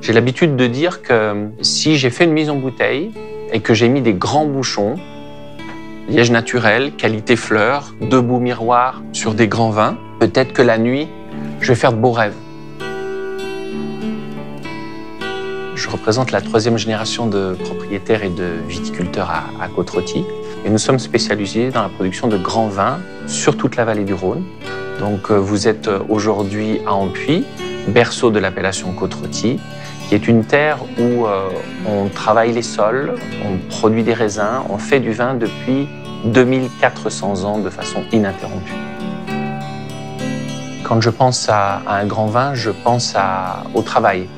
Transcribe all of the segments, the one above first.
J'ai l'habitude de dire que si j'ai fait une mise en bouteille et que j'ai mis des grands bouchons, liège naturel, qualité fleur, debout miroir sur des grands vins, peut-être que la nuit, je vais faire de beaux rêves. Je représente la 3e génération de propriétaires et de viticulteurs à Côte-Rôtie. Et nous sommes spécialisés dans la production de grands vins sur toute la vallée du Rhône. Donc vous êtes aujourd'hui à Ampuis, berceau de l'appellation Côte-Rôtie, qui est une terre où on travaille les sols, on produit des raisins, on fait du vin depuis 2400 ans de façon ininterrompue. Quand je pense à un grand vin, je pense au travail.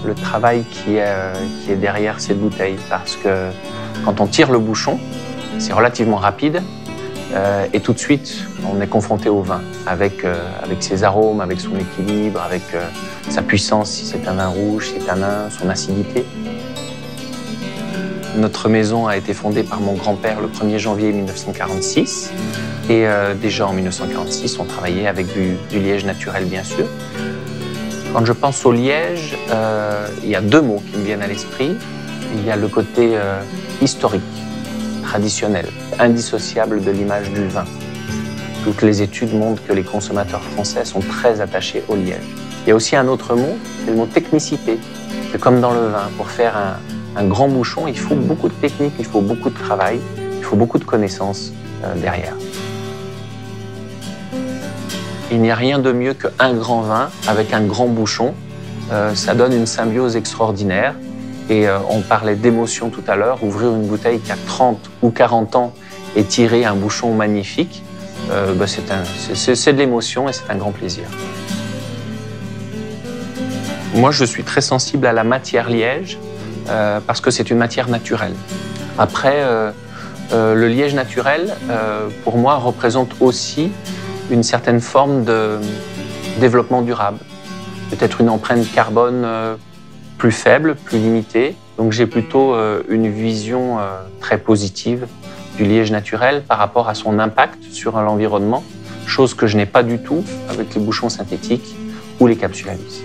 Le travail qui est derrière cette bouteille. Parce que quand on tire le bouchon, c'est relativement rapide et tout de suite, on est confronté au vin avec ses arômes, avec son équilibre, avec sa puissance, si c'est un vin rouge, si c'est un vin, son acidité. Notre maison a été fondée par mon grand-père le 1er janvier 1946. Et déjà en 1946, on travaillait avec du liège naturel, bien sûr. Quand je pense au liège, il y a 2 mots qui me viennent à l'esprit. Il y a le côté historique, traditionnel, indissociable de l'image du vin. Toutes les études montrent que les consommateurs français sont très attachés au liège. Il y a aussi un autre mot, c'est le mot technicité. C'est comme dans le vin, pour faire un grand bouchon, il faut beaucoup de technique, il faut beaucoup de travail, il faut beaucoup de connaissances derrière. Il n'y a rien de mieux qu'un grand vin avec un grand bouchon. Ça donne une symbiose extraordinaire. Et on parlait d'émotion tout à l'heure. Ouvrir une bouteille qui a 30 ou 40 ans et tirer un bouchon magnifique, c'est de l'émotion et c'est un grand plaisir. Moi, je suis très sensible à la matière liège parce que c'est une matière naturelle. Après, le liège naturel, pour moi, représente aussi une certaine forme de développement durable. Peut-être une empreinte carbone plus faible, plus limitée. Donc j'ai plutôt une vision très positive du liège naturel par rapport à son impact sur l'environnement, chose que je n'ai pas du tout avec les bouchons synthétiques ou les capsules à vis.